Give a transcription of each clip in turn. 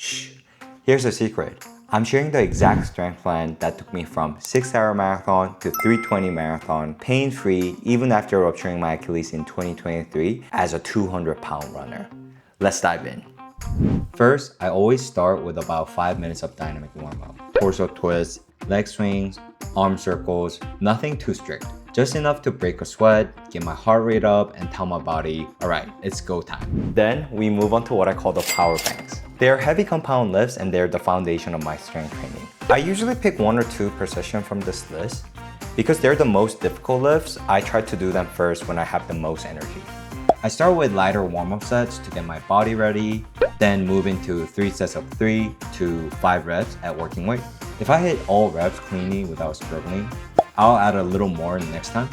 Shh. Here's the secret. I'm sharing the exact strength plan that took me from 6-hour marathon to 3:20 marathon, pain-free, even after rupturing my Achilles in 2023 as a 200-pound runner. Let's dive in. First, I always start with about 5 minutes of dynamic warm-up. Torso twists, leg swings, arm circles, nothing too strict. Just enough to break a sweat, get my heart rate up, and tell my body, alright, it's go time. Then we move on to what I call the power banks. They are heavy compound lifts and they're the foundation of my strength training. I usually pick 1 or 2 per session from this list. Because they're the most difficult lifts, I try to do them first when I have the most energy. I start with lighter warm-up sets to get my body ready, then move into 3 sets of 3 to 5 reps at working weight. If I hit all reps cleanly without struggling, I'll add a little more next time.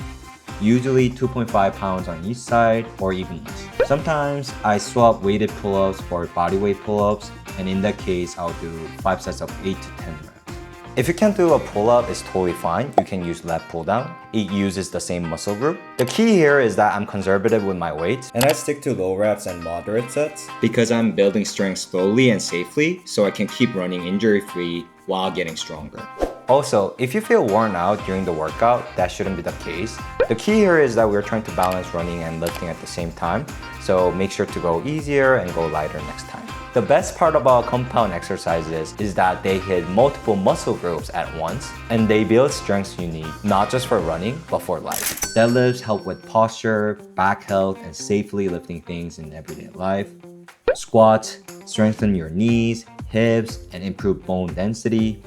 Usually 2.5 pounds on each side or even less. Sometimes I swap weighted pull-ups for bodyweight pull-ups, and in that case, I'll do 5 sets of 8 to 10 reps. If you can't do a pull-up, it's totally fine. You can use lat pull-down. It uses the same muscle group. The key here is that I'm conservative with my weights, and I stick to low reps and moderate sets because I'm building strength slowly and safely so I can keep running injury-free while getting stronger. Also, if you feel worn out during the workout, that shouldn't be the case. The key here is that we're trying to balance running and lifting at the same time, so make sure to go easier and go lighter next time. The best part about compound exercises is that they hit multiple muscle groups at once, and they build strengths you need, not just for running, but for life. Deadlifts help with posture, back health, and safely lifting things in everyday life. Squats strengthen your knees, hips, and improve bone density.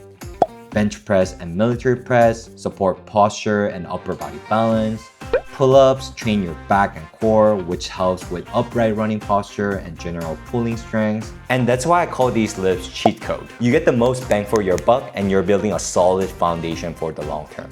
Bench press and military press support posture and upper body balance. Pull-ups train your back and core, which helps with upright running posture and general pulling strength. And that's why I call these lifts cheat code. You get the most bang for your buck and you're building a solid foundation for the long term.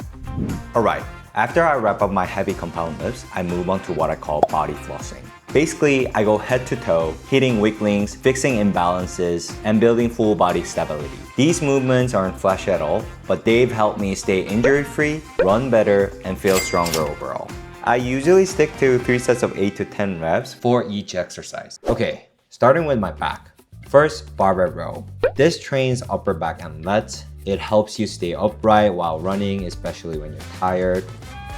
Alright, after I wrap up my heavy compound lifts, I move on to what I call body flossing. Basically, I go head to toe, hitting weak links, fixing imbalances, and building full body stability. These movements aren't flashy at all, but they've helped me stay injury-free, run better, and feel stronger overall. I usually stick to 3 sets of 8 to 10 reps for each exercise. Okay, starting with my back. First, barbell row. This trains upper back and lats. It helps you stay upright while running, especially when you're tired.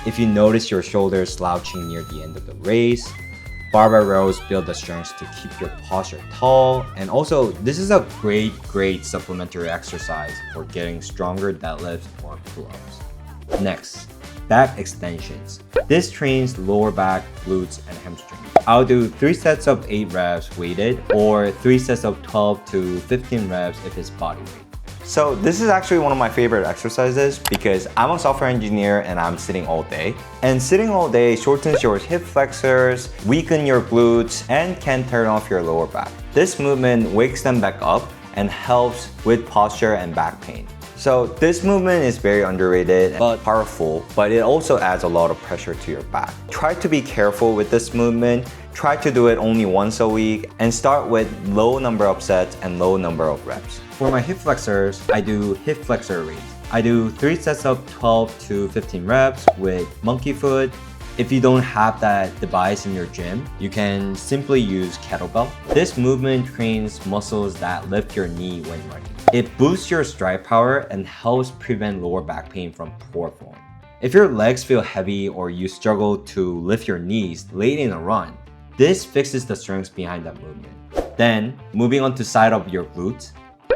If you notice your shoulders slouching near the end of the race, barbell rows build the strength to keep your posture tall, and also this is a great supplementary exercise for getting stronger deadlifts or pull-ups. Next, back extensions. This trains lower back, glutes, and hamstrings. I'll do 3 sets of 8 reps weighted or 3 sets of 12 to 15 reps if it's body weight. So this is actually one of my favorite exercises because I'm a software engineer and I'm sitting all day. And sitting all day shortens your hip flexors, weaken your glutes, and can turn off your lower back. This movement wakes them back up and helps with posture and back pain. So this movement is very underrated but powerful, but it also adds a lot of pressure to your back. Try to be careful with this movement. Try to do it only once a week and start with low number of sets and low number of reps. For my hip flexors, I do hip flexor raise. I do 3 sets of 12 to 15 reps with monkey foot. If you don't have that device in your gym, you can simply use kettlebell. This movement trains muscles that lift your knee when running. It boosts your stride power and helps prevent lower back pain from poor form. If your legs feel heavy or you struggle to lift your knees late in a run, this fixes the strength behind that movement. Then, moving on to side of your glutes,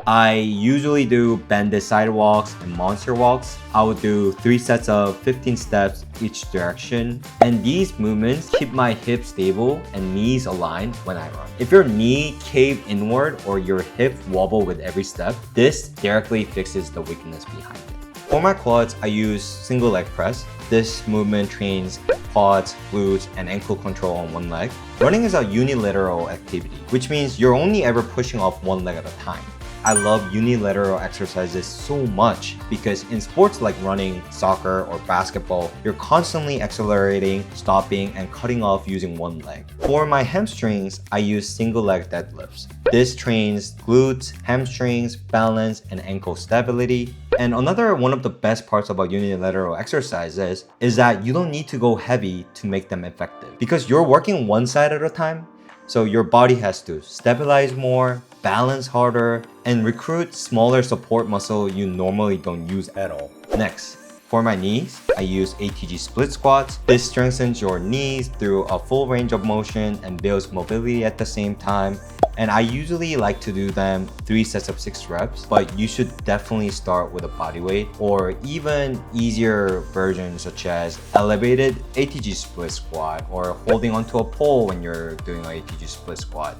I usually do banded side walks and monster walks. I will do 3 sets of 15 steps each direction. And these movements keep my hips stable and knees aligned when I run. If your knee cave inward or your hip wobble with every step, this directly fixes the weakness behind it. For my quads, I use single leg press. This movement trains quads, glutes, and ankle control on one leg. Running is a unilateral activity, which means you're only ever pushing off one leg at a time. I love unilateral exercises so much because in sports like running, soccer, or basketball, you're constantly accelerating, stopping, and cutting off using one leg. For my hamstrings, I use single leg deadlifts. This trains glutes, hamstrings, balance, and ankle stability. And another one of the best parts about unilateral exercises is that you don't need to go heavy to make them effective because you're working one side at a time. So your body has to stabilize more, balance harder, and recruit smaller support muscle you normally don't use at all. Next, for my knees, I use ATG split squats. This strengthens your knees through a full range of motion and builds mobility at the same time. And I usually like to do them 3 sets of 6 reps, but you should definitely start with a body weight or even easier versions such as elevated ATG split squat or holding onto a pole when you're doing an ATG split squat.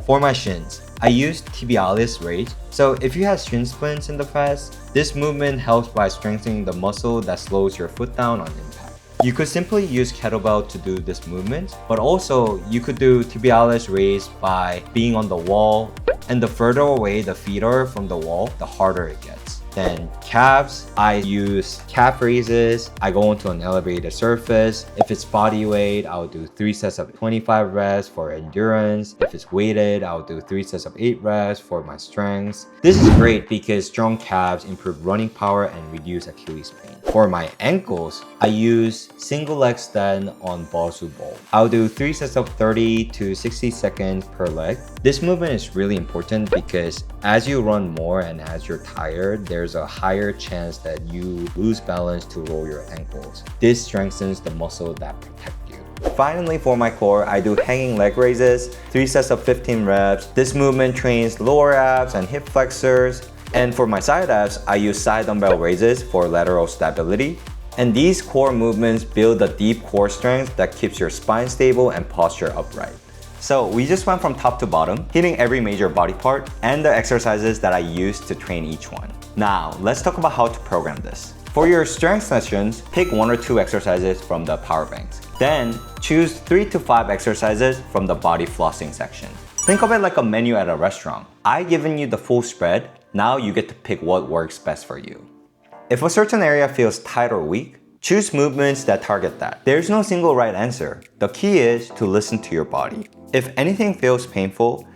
For my shins, I use tibialis raise. So if you have shin splints in the past, this movement helps by strengthening the muscle that slows your foot down on impact. You could simply use kettlebell to do this movement, but also you could do tibialis raise by being on the wall, and the further away the feet are from the wall, the harder it gets. Then calves, I use calf raises. I go onto an elevated surface. If it's body weight, I'll do 3 sets of 25 reps for endurance. If it's weighted, I'll do 3 sets of 8 reps for my strengths. This is great because strong calves improve running power and reduce Achilles pain. For my ankles, I use single leg stand on Bosu ball. I'll do 3 sets of 30 to 60 seconds per leg. This movement is really important because as you run more and as you're tired, there's a higher chance that you lose balance to roll your ankles. This strengthens the muscle that protect you. Finally, for my core, I do hanging leg raises, 3 sets of 15 reps. This movement trains lower abs and hip flexors. And for my side abs, I use side dumbbell raises for lateral stability. And these core movements build a deep core strength that keeps your spine stable and posture upright. So we just went from top to bottom, hitting every major body part and the exercises that I use to train each one. Now, let's talk about how to program this. For your strength sessions, pick 1 or 2 exercises from the power banks. Then, choose 3 to 5 exercises from the body flossing section. Think of it like a menu at a restaurant. I've given you the full spread. Now you get to pick what works best for you. If a certain area feels tight or weak, choose movements that target that. There's no single right answer. The key is to listen to your body. If anything feels painful,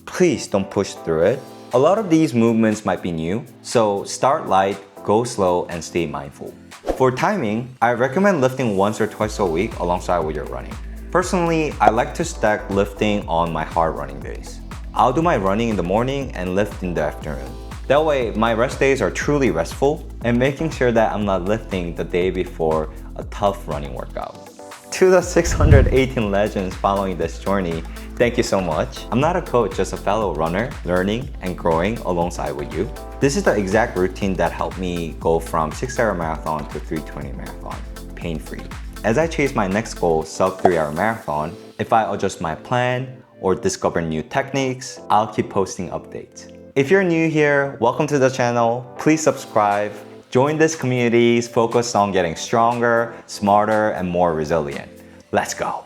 please don't push through it. A lot of these movements might be new, so start light, go slow, and stay mindful. For timing, I recommend lifting once or twice a week alongside with your running. Personally, I like to stack lifting on my hard running days. I'll do my running in the morning and lift in the afternoon. That way, my rest days are truly restful and making sure that I'm not lifting the day before a tough running workout. To the 618 legends following this journey, thank you so much. I'm not a coach, just a fellow runner, learning and growing alongside with you. This is the exact routine that helped me go from 6-hour marathon to 3:20 marathon, pain-free. As I chase my next goal, sub 3-hour marathon, if I adjust my plan or discover new techniques, I'll keep posting updates. If you're new here, welcome to the channel. Please subscribe. Join this community focused on getting stronger, smarter, and more resilient. Let's go.